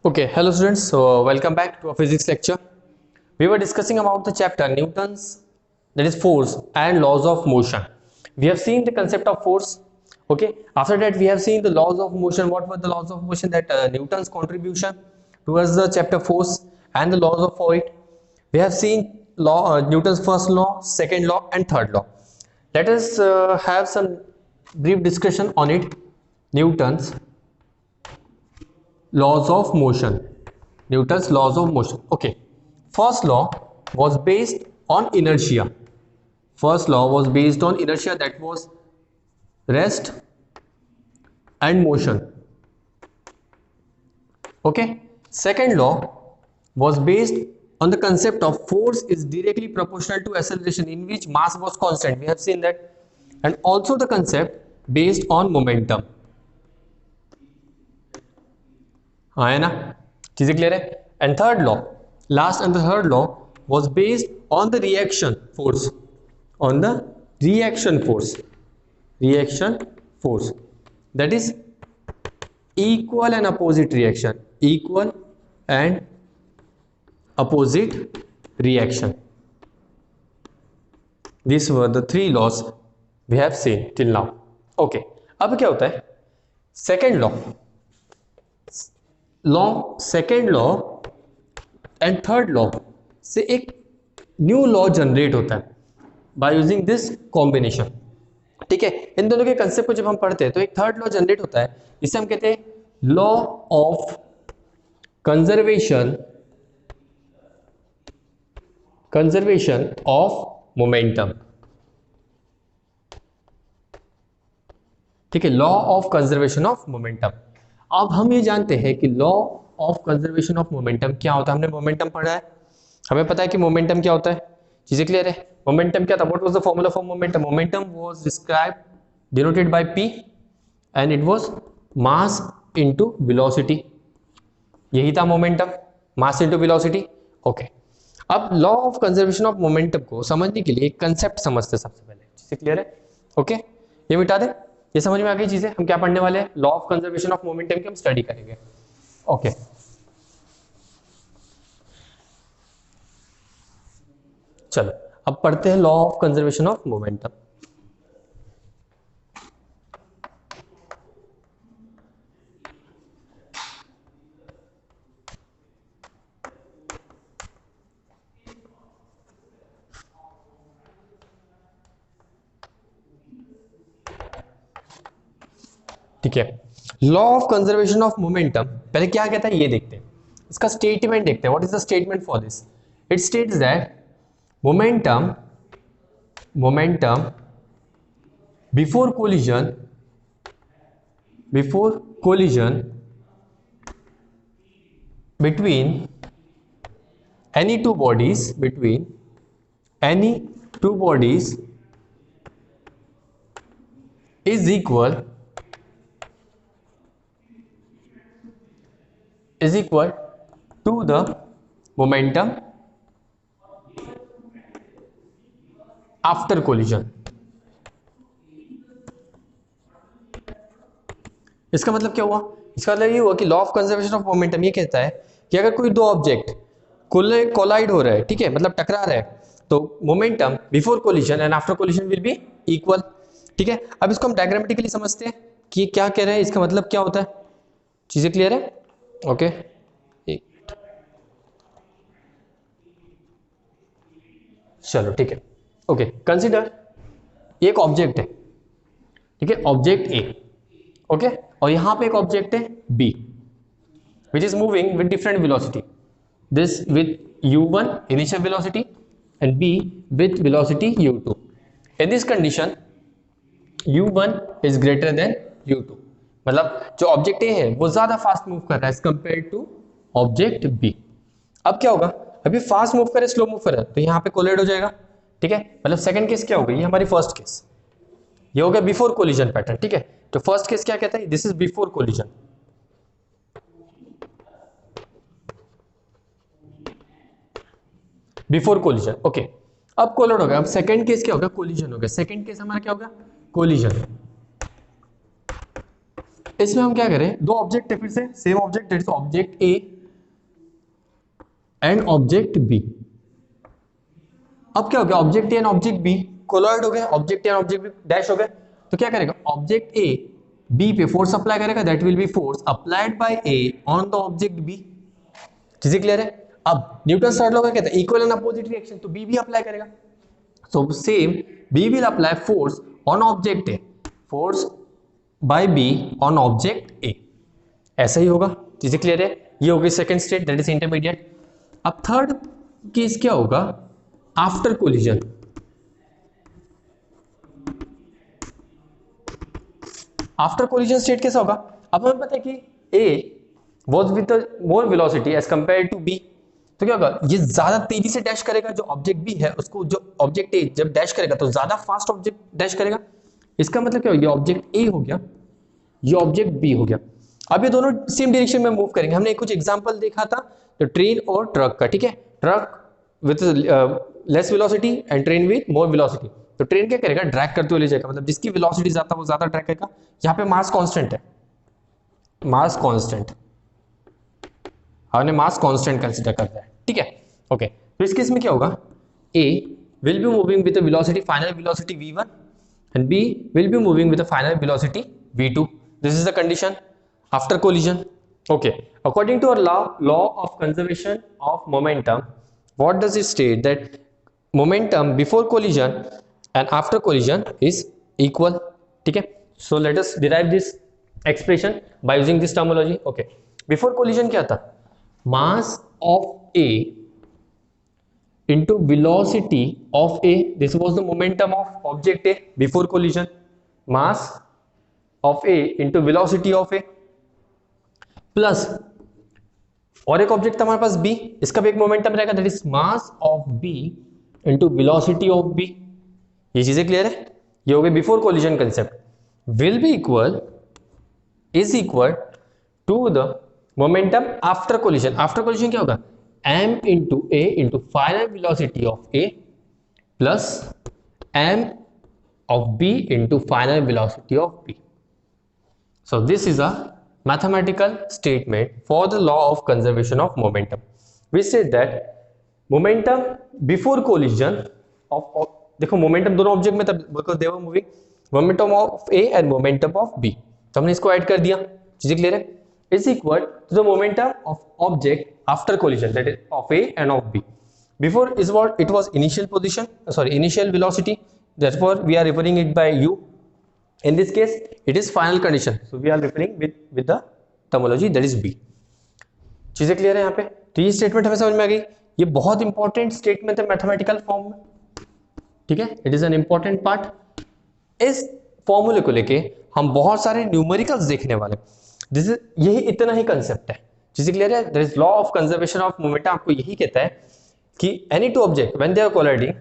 Okay, hello students. So welcome back to a physics lecture. We were discussing about the chapter Newton's, that is force and laws of motion. We have seen the concept of force. Okay. After that, we have seen the laws of motion. What were the laws of motion? That Newton's contribution towards the chapter force and the laws of it. We have seen Newton's first law, second law, and third law. Let us have some brief discussion on it. Newton's laws of motion. Newton's laws of motion. Okay. First law was based on inertia. First law was based on inertia, that was rest and motion. Okay. Second law was based on the concept of force is directly proportional to acceleration, in which mass was constant. We have seen that. And also the concept based on momentum. हाँ है ना, चीजें clear है. And third law, last and the third law was based on the reaction force, on the reaction force that is equal and opposite reaction, equal and opposite reaction. These were the three laws we have seen till now. Okay, अब क्या होता है, second second law and third law से एक new law generate होता है by using this combination. ठीक है, इन दोनों के कंसेप्ट को जब हम पढ़ते हैं तो एक थर्ड लॉ जनरेट होता है, इसे हम कहते हैं law of conservation of momentum. ठीक है, law of conservation of momentum. अब हम ये जानते हैं कि law of conservation of momentum क्या होता है. हमने मोमेंटम पढ़ा है, हमें पता है कि मोमेंटम क्या होता है. चीजें क्लियर है. मोमेंटम क्या था, what was the formula for momentum. Momentum was described denoted by p and it was mass into velocity. यही था momentum, mass into velocity. Okay, अब law of conservation of momentum को समझने के लिए एक कंसेप्ट समझते सबसे पहले. चीजें क्लियर है. ओके, ये मिटा दे. ये समझ में आ गई चीजें. हम क्या पढ़ने वाले हैं, law of conservation of momentum की हम स्टडी करेंगे. ओके, चलो अब पढ़ते हैं law of conservation of momentum. ठीक है, law of conservation of momentum पहले क्या कहता है ये देखते हैं. इसका स्टेटमेंट देखते हैं. What is the statement for this. It states that momentum before collision between any two bodies is equal to the momentum after collision. इसका मतलब क्या हुआ, इसका मतलब ये हुआ कि law of conservation of momentum ये कहता है कि अगर कोई दो ऑब्जेक्ट कोलाइड हो रहा है, ठीक है, मतलब टकरा रहा है, तो momentum before collision and after collision will be equal. ठीक है, अब इसको हम डायग्रामेटिकली समझते हैं कि ये क्या कह रहे हैं, इसका मतलब क्या होता है. चीजें क्लियर है. ओके, चलो ठीक है. ओके, कंसीडर एक ऑब्जेक्ट है, ठीक है, ऑब्जेक्ट ए. ओके, और यहां पे एक ऑब्जेक्ट है B which is moving with different velocity. This with u1 initial velocity and b with velocity u2. In this condition u1 is greater than u2, मतलब जो ऑब्जेक्ट ए है वो ज्यादा फास्ट मूव कर रहा है as compare to object B. अब क्या होगा, अभी फास्ट मूव करे स्लो मूव करे तो यहाँ पे कोलाइड हो जाएगा. ठीक है, मतलब सेकंड केस क्या होगा, ये हमारी फर्स्ट केस, ये हो गया बिफोर कोलिजन पैटर्न. ठीक है, तो फर्स्ट केस क्या कहता है, this is before collision. Before collision. Okay, अब कोलाइड हो गया. अब सेकंड केस क्या होगा, कोलिजन हो गया. सेकंड केस हमारा क्या होगा, कोलिजन. इसमें हम क्या करें, दो ऑब्जेक्ट है, फिर से same object, that is object A and object B. अब क्या हो गया, object A and object B collide हो गए, object A and object B dash हो गए, तो क्या करेगा, ऑब्जेक्ट ए बी पे फोर्स अप्लाई करेगा, that will be force applied by A on the object B. चीजें क्लियर है? अब न्यूटन थर्ड लॉ क्या कहता है, इक्वल एंड अपोजिट रिएक्शन, तो बी भी अप्लाई करेगा, so same B will apply force on object A, force by B on object A, ऐसा ही होगा। चीजें क्लियर है? ये होगी second state, that is intermediate. अब थर्ड केस क्या होगा, after collision. After collision state कैसा होगा, अब हमें पता है कि ए was with a more velocity as compared to B, तो क्या होगा, ये ज्यादा तेजी से डैश करेगा, जो ऑब्जेक्ट बी है उसको, जो ऑब्जेक्ट ए जब डैश करेगा तो ज्यादा फास्ट ऑब्जेक्ट डैश करेगा। इसका मतलब क्या हो गया, ऑब्जेक्ट ए हो गया, ये ऑब्जेक्ट बी हो गया। अब ये दोनों सेम डायरेक्शन में मूव करेंगे। हमने कुछ एग्जांपल देखा था तो ट्रेन और ट्रक का, ठीक है, truck with less velocity and train with more velocity. तो ट्रेन क्या करेगा, ड्रैग करते हुए ले जाएगा, मतलब जिसकी वेलोसिटी ज्यादा वो ज्यादा ड्रैग करेगा। यहाँ पे मास कांस्टेंट है, मास कांस्टेंट, हमने मास कांस्टेंट कंसीडर करता है, ठीक है, ओके। तो इस केस में क्या होगा, A will be moving with velocity, final velocity v1 and b will be moving with a final velocity v2. This is the condition after collision. Okay, according to our law of conservation of momentum, what does it state, that momentum before collision and after collision is equal, ठीक है। So let us derive this expression by using this terminology. Okay, before collision क्या था, mass of A into velocity of A, this was the momentum of object A before collision, mass of A into velocity of A plus और एक object था हमारे पास B, इसका भी एक momentum रहेगा, that is mass of B into velocity of B। ये चीजें क्लियर है? ये हो गई before collision concept. Will be equal, is equal to the momentum after collision. After collision क्या होगा, m into a into final velocity of a plus m of b into final velocity of b. So this is a mathematical statement for the law of conservation of momentum. We said that momentum before collision of देखो momentum दोनों object में तब because they were moving, momentum of A and momentum of B, तो हमने इसको add कर दिया। चीजें क्लियर है? is equal to the momentum of object after collision, that is of A and of B. Before is what it was initial position, initial velocity, therefore we are referring it by U. In this case it is final condition, so we are referring with the terminology that is B. चीजें clear है यहाँ पे? तो ये statement हमें समझ में आ गई। ये बहुत इंपॉर्टेंट स्टेटमेंट है मैथमेटिकल फॉर्म में, ठीक है, it is an important part. इस फॉर्मूले को लेके हम बहुत सारे न्यूमेरिकल्स देखने वाले, यही इतना ही कंसेप्ट है। चीजें क्लियर है? There is law of conservation of momentum आपको यही कहता है कि any two object when they are colliding,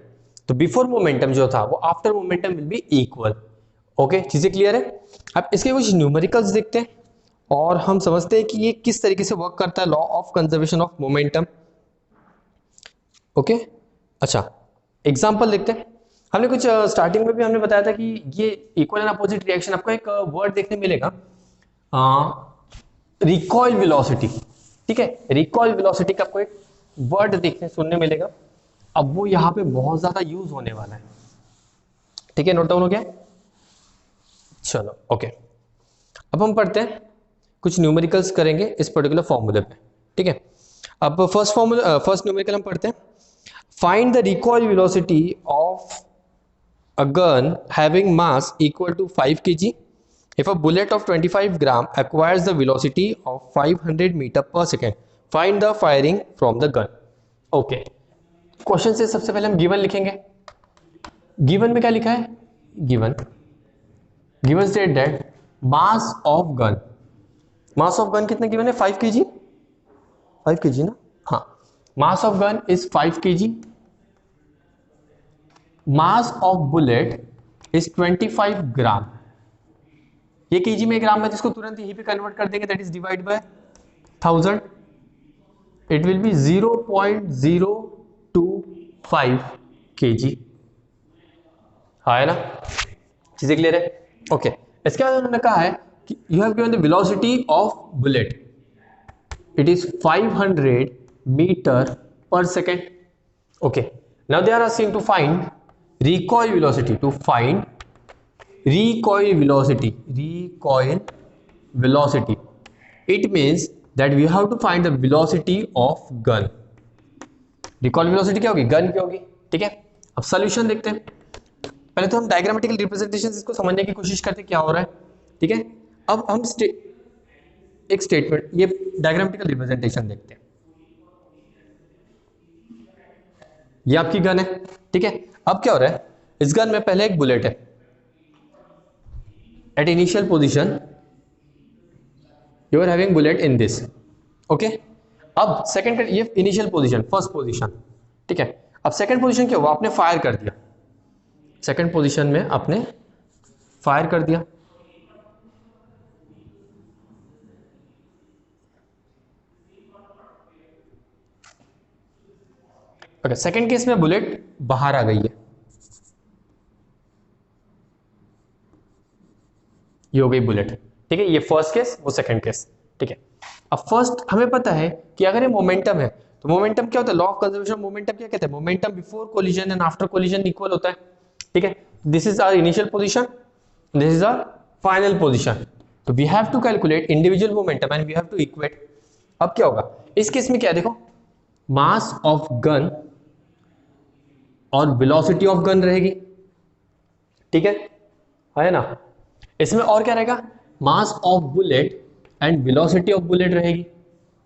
तो बिफोर मोमेंटम जो था वो after momentum will be equal. Okay, चीजें क्लियर है? अब इसके कुछ न्यूमेरिकल्स देखते हैं और हम समझते हैं कि ये किस तरीके से वर्क करता है law of conservation of momentum. Okay, अच्छा एग्जांपल देखते हैं। हमने कुछ स्टार्टिंग में भी हमने बताया था कि ये इक्वल एंड अपोजिट रिएक्शन, आपको एक वर्ड देखने मिलेगा रिकॉइल वेलोसिटी, ठीक है, रिकॉइल वेलोसिटी का आपको एक वर्ड देखने सुनने मिलेगा। अब वो यहाँ पे बहुत ज्यादा यूज होने वाला है, ठीक है, नोट डाउन हो गया? चलो ओके, अब हम पढ़ते हैं, कुछ न्यूमेरिकल्स करेंगे इस पर्टिकुलर फॉर्मूले पे, ठीक है। अब फर्स्ट न्यूमेरिकल हम पढ़ते हैं। Find the recoil velocity of a gun having mass equal to 5 kg if a bullet of 25 gram acquires the velocity of 500 meter per second. Find the firing from the gun. Okay, question से सबसे पहले हम given लिखेंगे। Given में क्या लिखा है? Given state that mass of gun, mass of gun कितना गिवन है? 5 kg, 5 kg ना, हाँ, मास of gun is 5 kg, mass of bullet is 25 ग्राम। ये केजी में ग्राम में, जिसको तुरंत यहीं पे कन्वर्ट कर देंगे, that is divide by 1000, it will be 0.025 kg। हाँ है ना? चीजें क्लियर है? ओके, इसके बाद उन्होंने कहा है कि you have given the velocity of bullet, it is 500 metre per second. Okay, now they are asking to find recoil velocity. To find recoil velocity, it means that we have to find the velocity of gun. Recall velocity क्या होगी, gun की होगी. ठीक है, अब solution देखते हैं. पहले तो हम डायग्रामेटिकल रिप्रेजेंटेशन इसको समझने की कोशिश करते हैं क्या हो रहा है. ठीक है, अब हम एक स्टेटमेंट, ये डायग्रामेटिकल रिप्रेजेंटेशन देखते हैं. ये आपकी गन है. ठीक है, अब क्या हो रहा है, इस गन में पहले एक बुलेट है at initial position. You are having bullet in this. Okay, अब सेकंड, ये इनिशियल पोजीशन, फर्स्ट पोजीशन. ठीक है, अब सेकंड पोजीशन क्या हुआ, आपने फायर कर दिया. सेकंड पोजीशन में आपने फायर कर दिया. ओके, सेकंड केस में बुलेट बाहर आ गई है. ये हो गई बुलेट. ठीक है, ये फर्स्ट केस, वो सेकंड केस. ठीक है, अब फर्स्ट हमें पता है कि अगर ये मोमेंटम है तो मोमेंटम क्या होता है, लॉ ऑफ कंजर्वेशन मोमेंटम क्या कहते हैं, momentum before collision and after collision equal होता है. ठीक है, this is our initial position, this is our final position. तो we have to calculate individual momentum and we have to equate. अब क्या होगा इस केस में, क्या है देखो, मास ऑफ गन और वेलोसिटी ऑफ गन रहेगी. ठीक है ना. इसमें और क्या रहेगा, mass of bullet and velocity of bullet रहेगी.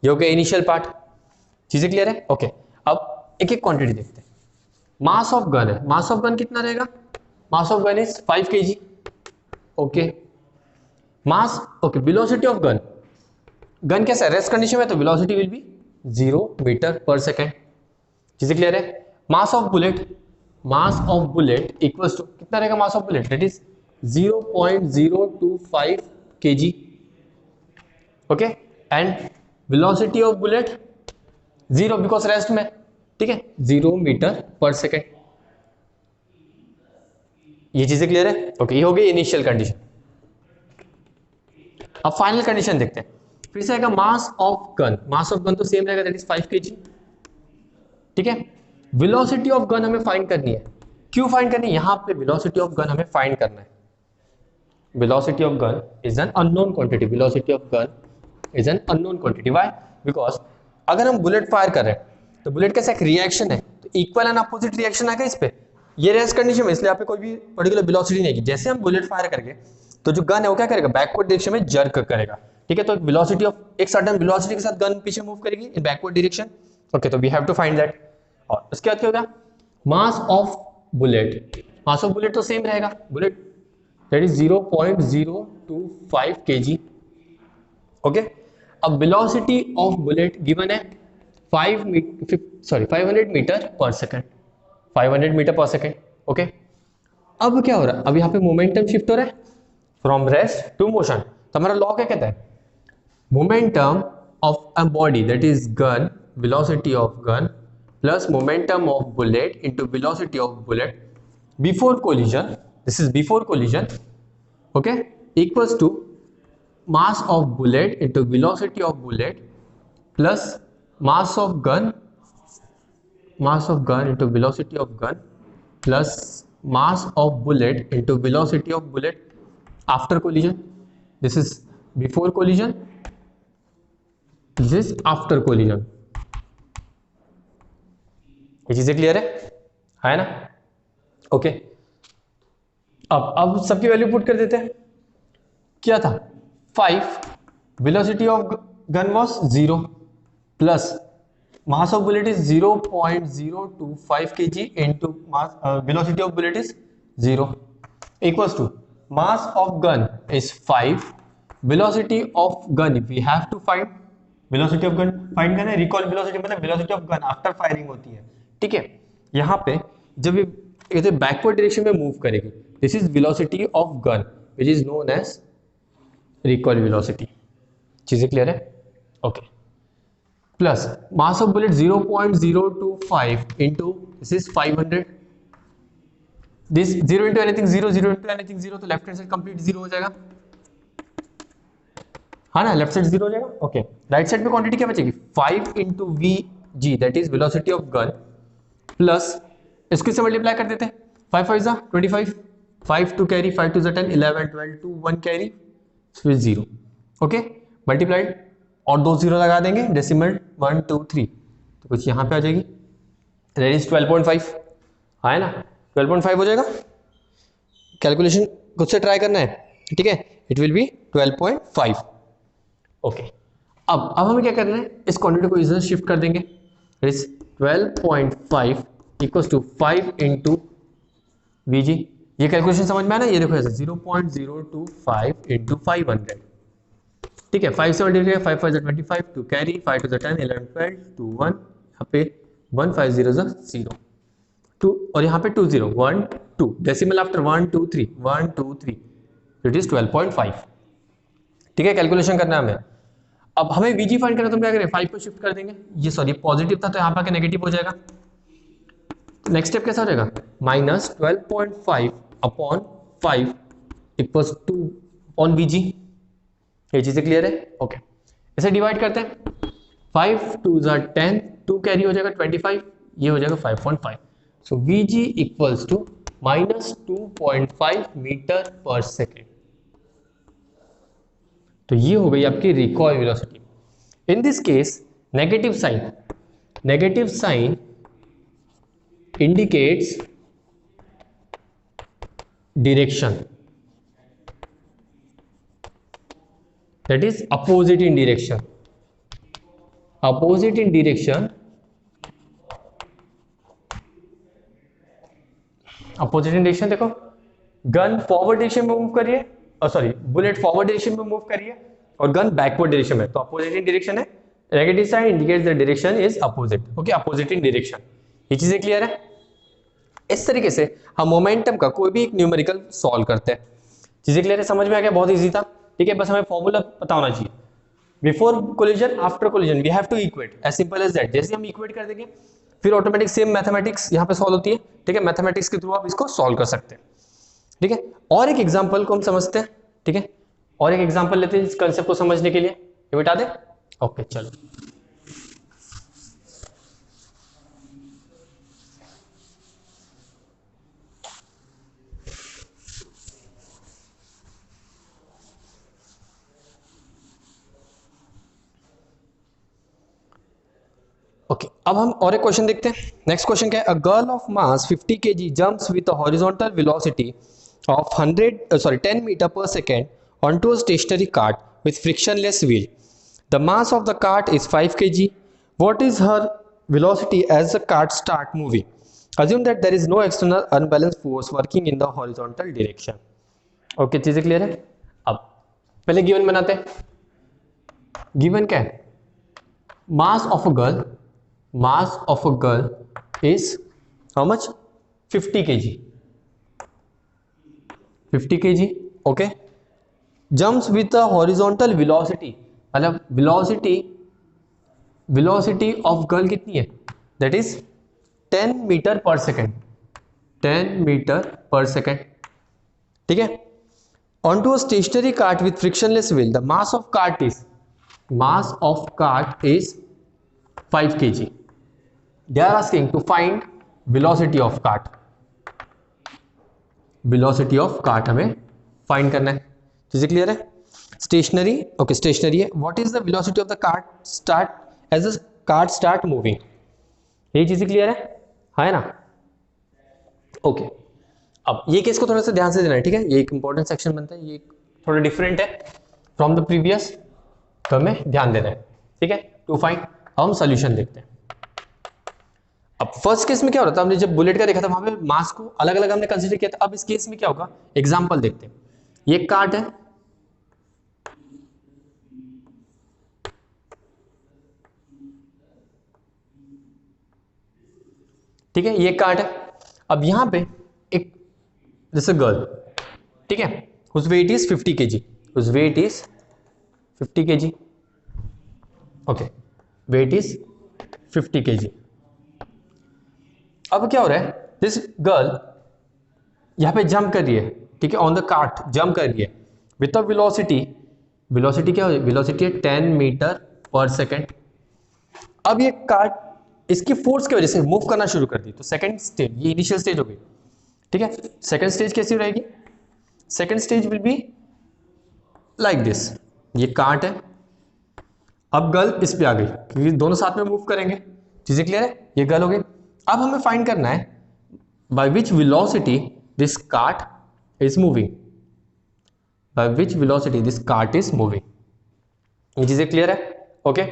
ये हो गया इनिशियल पार्ट. चीजें क्लियर है. ओके, अब एक एक क्वांटिटी देखते हैं. मास ऑफ गन है, मास ऑफ गन कितना रहेगा, mass of gun is 5 kg. Okay, mass, okay, velocity of gun, gun कैसा है, रेस्ट कंडीशन में, तो वेलोसिटी विल बी 0 मीटर पर सेकेंड. चीजें क्लियर है. Mass of bullet equals to कितना रहेगा, mass of bullet that is 0.025 kg. Okay, and velocity of bullet 0 because rest में. ठीक है, 0 मीटर पर सेकेंड. ये चीजें क्लियर है. ओके, ये हो गई इनिशियल कंडीशन. अब फाइनल कंडीशन देखते हैं. फिर से आएगा मास of gun, mass of gun तो सेम रहेगा दैट इज 5 kg. ठीक है, वेलोसिटी ऑफ गन हमें फाइंड करनी है. क्यों फाइंड करनी है, यहां पे वेलोसिटी ऑफ गन हमें फाइंड करना है. Velocity of gun is an unknown quantity. Velocity of gun is an unknown quantity. Why, because अगर हम बुलेट फायर कर रहे हैं तो बुलेट कैसा एक रिएक्शन है, तो इक्वल एंड अपोजिट रिएक्शन आएगा इस पे. ये रेस्ट कंडीशन में, इसलिए आप पे कोई भी पर्टिकुलर वेलोसिटी नहीं है. जैसे हम बुलेट फायर करके तो जो गन है वो क्या करेगा, बैकवर्ड डायरेक्शन में जर्क करेगा. ठीक है, तो वेलोसिटी ऑफ एक सर्टेन वेलोसिटी के साथ गन पीछे मूव करेगी इन बैकवर्ड डायरेक्शन. ओके, तो we have to find that. और उसके बाद क्या होगा, mass of bullet, mass of bullet तो सेम रहेगा, bullet that is 0.025 kg. Okay, अब वेलोसिटी ऑफ बुलेट गिवन है 500 मीटर पर सेकेंड. 500 मीटर पर सेकेंड. ओके, अब क्या हो रहा है, अब यहाँ पे मोमेंटम शिफ्ट हो रहा है फ्रॉम रेस्ट टू मोशन. तो हमारा लॉ क्या कहता है, momentum of a body that is gun, velocity of gun plus momentum of bullet into velocity of bullet before collision, this is before collision. Okay, equals to mass of bullet into velocity of bullet plus mass of gun into velocity of gun plus mass of bullet into velocity of bullet after collision. This is before collision, this is after collision. ये चीजें clear है ना. Okay, अब सबकी value put कर देते हैं. क्या था, 5, velocity of gun was 0 plus mass of bullet is 0.025 kg into mass velocity of bullet is 0 equals to mass of gun is 5, velocity of gun we have to find, velocity of gun find करना है. recoil velocity मतलब velocity of gun after firing होती है. ठीक है, यहाँ पे जब ये बैकवर्ड डायरेक्शन में मूव करेगी, this is velocity of gun which is known as recoil velocity. चीजें क्लियर है. Okay, plus mass of bullet 0.025 into this is 500. This 0 into anything 0, 0 into anything 0, तो लेफ्ट हैंड साइड कंप्लीट 0 हो जाएगा. हाँ ना, left side 0 हो जाएगा. Okay, right side पे क्वांटिटी क्या बचेगी, 5 into we ji that is velocity of gun plus इसको से मल्टीप्लाई कर देते हैं 5 5 25 5 टू कैरी 5 टू 10 11 12 2 1 कैरी फिर 0 ओके मल्टीप्लाइड और 2 0 लगा देंगे डेसिमल 1 2 3 तो कुछ यहाँ पे आ जाएगी दैट इज 12.5 है ना 12.5 हो जाएगा कैलकुलेशन खुद से ट्राई करना है ठीक है इट विल बी 12.5 ओके अब हमें क्या करना है इस क्वांटिटी को इधर शिफ्ट कर देंगे it is 12.5 equals to 5 into VG ये कैलकुलेशन समझ में आया ना ये देखो ऐसे 0.025 इंटू 500 ठीक है 5 से multiply 5 5 25 two carry 5 two 10 11 12 two 1 यहाँ पे 1 5 0 0 2 और यहाँ पे 2 0 1 2 डेसिमल आफ्टर 1 2 3 1 2 3 इट इज 12.5 ठीक है कैलकुलेशन करना है हमें अब हमें वीजी फाइंड करना तो हम क्या करें 5 को शिफ्ट कर देंगे ये सॉरी पॉजिटिव था तो यहाँ पर नेगेटिव हो जाएगा नेक्स्ट स्टेप कैसा हो जाएगा minus 12.5 upon 5 equals 2 on VG ये चीजें क्लियर है ओके इसे डिवाइड करते हैं 5 2 10 2 कैरी हो जाएगा 25 ये हो जाएगा 5.5 so v g equals to minus 2.5 metre पर सेकेंड तो ये हो गई आपकी recoil velocity in this case negative sign indicates direction that is opposite in direction opposite in direction देखो गन फॉरवर्ड डायरेक्शन में मूव करिए और सॉरी बुलेट फॉरवर्ड डायरेक्शन में मूव करिए और गन बैकवर्ड डायरेक्शन में तो अपोजिट इन डायरेक्शन है negative sign indicates the direction is opposite okay opposite in direction ये चीजें क्लियर है इस तरीके से हम मोमेंटम का कोई भी एक न्यूमेरिकल सॉल्व करते हैं चीजें क्लियर है समझ में आ गया बहुत इजी था ठीक है बस हमें फॉर्मूला पता होना चाहिए before collision after collision we have to equate as simple as that जैसे हम इक्वेट कर देंगे फिर ऑटोमेटिक सेम मैथमेटिक्स यहाँ पे सॉल्व होती है ठीक है मैथमेटिक्स के थ्रू आप इसको सॉल्व कर सकते हैं ठीक है और एक एग्जाम्पल को हम समझते हैं ठीक है और एक एग्जाम्पल लेते हैं इस कंसेप्ट को समझने के लिए ये बता दें ओके चलो ओके अब हम और एक क्वेश्चन देखते हैं नेक्स्ट क्वेश्चन क्या है a girl of mass 50 kg jumps with a horizontal velocity of 10 metre पर second onto a stationary cart with frictionless wheel the mass of the cart is 5 kg what is her velocity as the cart start moving assume that there is no external unbalanced force working in the horizontal direction okay चीजें clear है अब पहले given बनाते हैं given क्या है mass of a girl is how much 50 kg 50 kg okay jumps with a horizontal velocity मतलब velocity of girl कितनी है that is 10 मीटर पर सेकेंड 10 मीटर पर सेकेंड ठीक है onto a stationary cart with frictionless wheel the mass of cart is 5 kg they are asking to find velocity of cart हमें find करना है चीजें क्लियर है स्टेशनरी ओके स्टेशनरी है what is the velocity of the cart start as the cart start moving ये चीजें clear है ना ओके अब ये केस को थोड़ा सा ध्यान से देना है ठीक है ये एक इंपॉर्टेंट सेक्शन बनता है ये थोड़ा डिफरेंट है फ्रॉम द प्रीवियस तो हमें ध्यान देना है ठीक है टू फाइंड हम सोल्यूशन देखते हैं अब फर्स्ट केस में क्या हो रहा था हमने जब बुलेट का देखा था वहां पे मास को अलग अलग हमने कंसीडर किया था अब इस केस में क्या होगा एग्जांपल देखते हैं ये कार्ट है ठीक है ये कार्ट है अब यहां पे एक जैसे गर्ल ठीक है उस वेट इज 50 kg उस weight is 50 kg okay weight is 50 kg अब क्या हो रहा है दिस गर्ल यहां पे जंप कर रही है ठीक है ऑन द कार्ट जंप कर रही है विथ अ वेलोसिटी क्या हो वेलोसिटी है 10 मीटर पर सेकेंड अब ये कार्ट इसकी फोर्स की वजह से मूव करना शुरू कर दी, तो सेकंड स्टेज, ये इनिशियल स्टेज हो गई, ठीक है। सेकंड स्टेज कैसी रहेगी? Second stage will be like this, ये काट है, अब गर्ल इस पे आ गई क्योंकि दोनों साथ में मूव करेंगे, चीजें क्लियर है, ये गर्ल हो गई। अब हमें फाइंड करना है by which velocity this cart is moving, by which velocity this cart is moving, ये चीजें क्लियर है, ओके।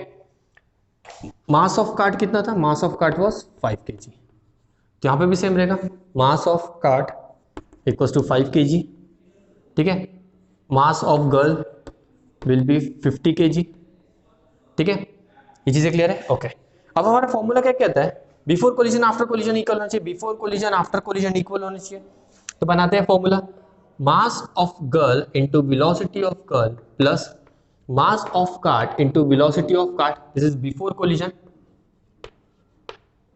मास ऑफ कार्ट कितना था? Mass of cart was 5 kg, तो यहां पे भी सेम रहेगा, mass of cart equals to 5 kg, ठीक है। Mass of girl will be 50 kg, ठीक है, ये चीजें क्लियर है, ओके। अब हमारा फॉर्मूला क्या कहता है? Before collision after collision equal होना चाहिए, before collision after collision equal होना चाहिए, तो बनाते हैं formula, mass of girl into velocity of girl plus mass of cart into velocity of cart, this is before collision,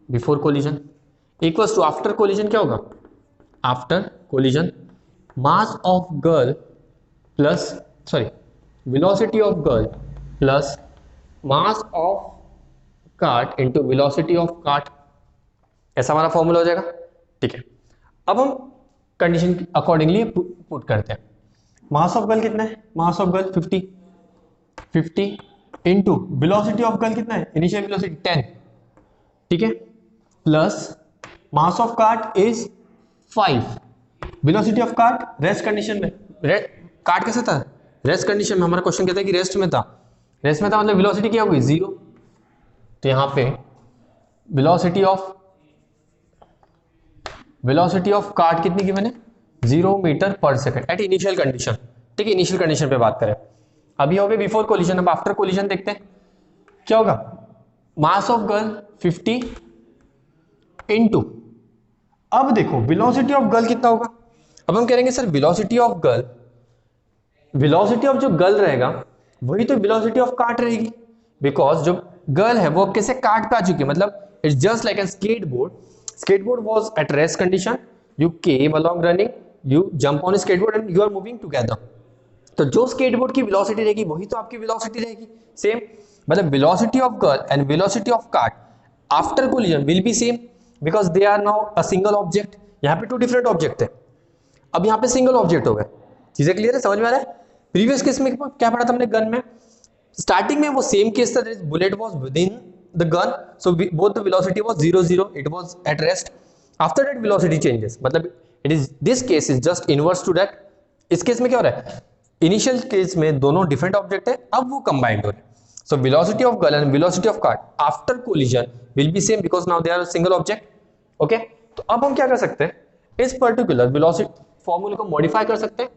before collision equals to after collision क्या होगा? After collision mass of girl plus sorry velocity of girl plus mass of cart into velocity of cart, ऐसा हमारा formula हो जाएगा, ठीक है। अब हम कंडीशन अकॉर्डिंगली पुट करते हैं, मास ऑफ गर्ल कितना है? Mass of girl 50 into velocity of girl कितना है? इनिशियल वेलोसिटी 10, ठीक है, plus mass of cart is 5, velocity of cart rest condition में, कार्ट कैसे था? रेस्ट कंडीशन में, हमारा क्वेश्चन कहता है कि रेस्ट में था, रेस्ट में था मतलब वेलोसिटी क्या होगी? 0, तो यहां पे वेलोसिटी ऑफ कार्ट कितनी की मैंने? 0 मीटर पर सेकंड एट इनिशियल कंडीशन, ठीक है, इनिशियल कंडीशन पे बात करें। अभी हो गए बिफोर कोलिजन, अब आफ्टर कोलिजन देखते हैं क्या होगा। मास ऑफ गर्ल 50 इनटू, अब देखो वेलोसिटी ऑफ गर्ल कितना होगा? अब हम कहेंगे sir velocity of girl, velocity of जो गर्ल रहेगा वही तो वेलोसिटी ऑफ कार्ट रहेगी, बिकॉज जो गर्ल है वो कैसे कार्ट पे आ चुकी है, मतलब it's just like an skateboard, skateboard was at rest condition, you came along running, you jump on a skateboard and you are moving together, तो जो skateboard की velocity रहेगी वही तो आपकी velocity रहेगी, same, मतलब velocity of girl and velocity of cart after collision will be same because they are now a single object, यहाँ पे 2 different object है, अब यहाँ पे single object हो गए, चीजें क्लियर है, समझ में आ रहा है। प्रीवियस केस में क्या पढ़ा था हमने गन में, स्टार्टिंग में वो सेम केस था, bullet was within the gun, so both the velocity was 0 it was at rest, after that velocity changes, मतलब it is this case is just inverse to that, इस case में क्या हो रहा है, इनिशियल केस में दोनों डिफरेंट ऑब्जेक्ट है, अब वो कंबाइंड हो रहे हैं, so velocity of girl and velocity of car after collision will be same because now they are a single object, okay। तो अब हम क्या कर सकते हैं, इस पर्टिकुलर वेलोसिटी फॉर्मूले को मॉडिफाई कर सकते हैं,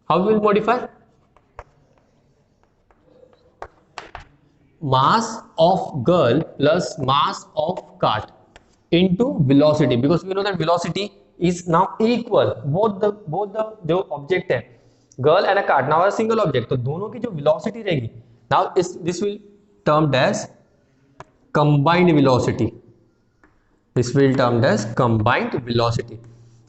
how will modify, mass of girl plus mass of cart into velocity, because we know that velocity is now equal, both the जो object है girl and a cart now are a single object, तो दोनों की जो velocity रहेगी now this will termed as combined velocity, this will termed as combined velocity,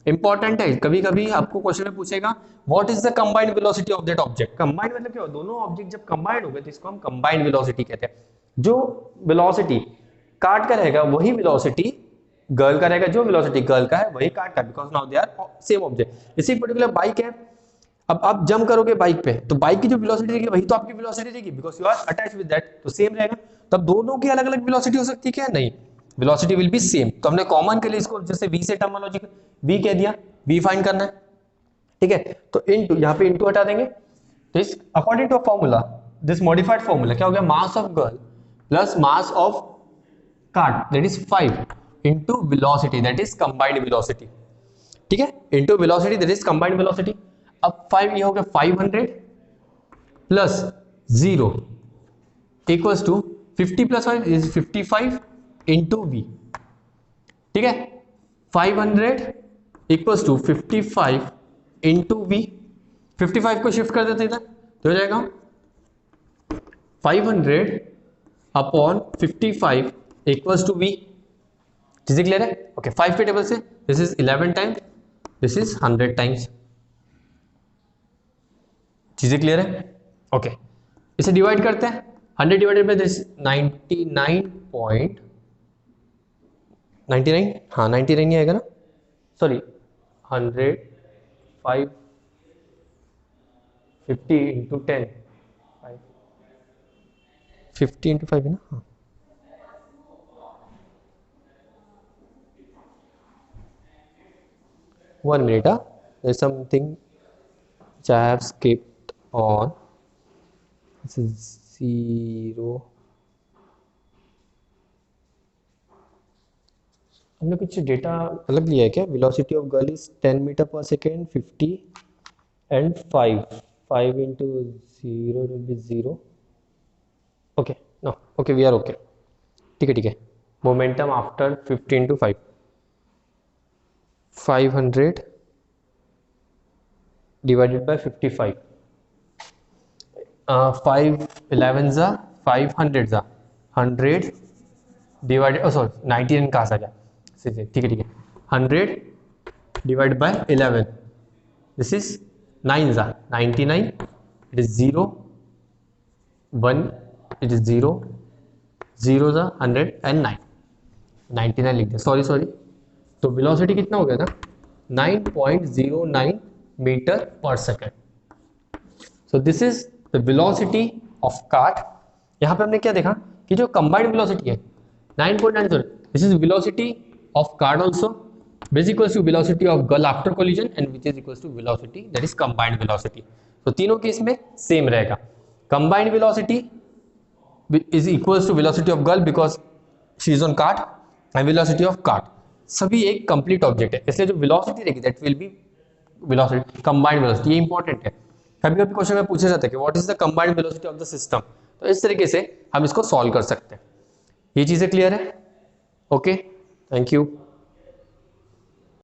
important है, कभी कभी आपको क्वेश्चन में पूछेगा what is the combined velocity of that object, combined मतलब क्या हो, दोनों ऑब्जेक्ट जब कंबाइंड हो गए तो इसको हम कंबाइंड वेलोसिटी कहते हैं, जो वेलोसिटी कार्ट का रहेगा वही वेलोसिटी गर्ल का रहेगा, जो वेलोसिटी गर्ल का है वही कार्ट का, because now they are same object. इसी पर्टिकुलर बाइक है, अब आप जंप करोगे बाइक पे तो बाइक की जो वेलोसिटी रहेगी वही तो आपकी वेलोसिटी रहेगी, because you are attach with that, तो सेम रहेगा, तब दोनों की अलग अलग वेलोसिटी हो सकती है क्या, नहीं, वेलोसिटी विल बी सेम, तो हमने कॉमन के लिए इसको जैसे v से टर्मिनोलॉजी v कह दिया, v फाइंड करना है, ठीक है, तो इनटू यहाँ पे इनटू हटा देंगे, तो इस according to formula this modified formula क्या हो गया, mass of girl plus mass of cart that is 5 into velocity that is combined velocity, ठीक है, into velocity that is combined velocity. अब 5 ये हो गया 500 plus 0 equals to 50 plus 5 is 55 into v, ठीक है, 500 इक्वल्स टू 55 इंटू वी, 55 को shift कर देते इधर तो हो जाएगा 500 अपॉन 55 इक्वल्स टू वी, चीजें क्लियर है, ओके। 5 के टेबल से this is 11 times, this is 100 times, चीजें क्लियर है, ओके। इसे डिवाइड करते हैं, 100 डिवाइडेड बाय दिस 99.99 99, हाँ 99 ही आएगा ना, सॉरी 100, 5, 50 इंटू 10, 50 इंटू 5 है ना, हाँ। One minute, there's something which I have skipped on. This is 0. हमने कुछ डेटा अलग लिया है क्या? Velocity of girl is 10 metre पर second, 50 and 5 into 0 will be 0. Okay, no okay, we are okay, ठीक है ठीक है. Momentum after 50 into 5, 500 divided by 55. 5 11 जा 500 जा 100 डिवाइडेड, सॉरी 99 कहाँ से आ गया, ठीक है ठीक है, 100 डिवाइड बाय 11, दिस इज 9 जा 99, इट इज 0 1, इट इज 0 0 जा 100 एंड 9, 99 लिख दिया, सॉरी. तो वेलोसिटी कितना हो गया था, 9.09 मीटर पर second. So this is the velocity of cart. यहाँ पे हमने क्या देखा कि जो कंबाइंड वेलोसिटी है 9.90, this is velocity of cart also, which is equals to velocity of gull after collision and which is equals to velocity that is combined velocity. तो तीनों केस में सेम रहेगा. combined velocity is equals to velocity of gull because she is on cart and velocity of cart. सभी एक complete object है, इसलिए जो velocity रहेगी that will B velocity combined velocity. ये इंपॉर्टेंट है, कभी कभी क्वेश्चन में पूछा जाता है कि what is the combined velocity of the system. तो इस तरीके से हम इसको सॉल्व कर सकते हैं. ये चीजें क्लियर है? Okay, thank you.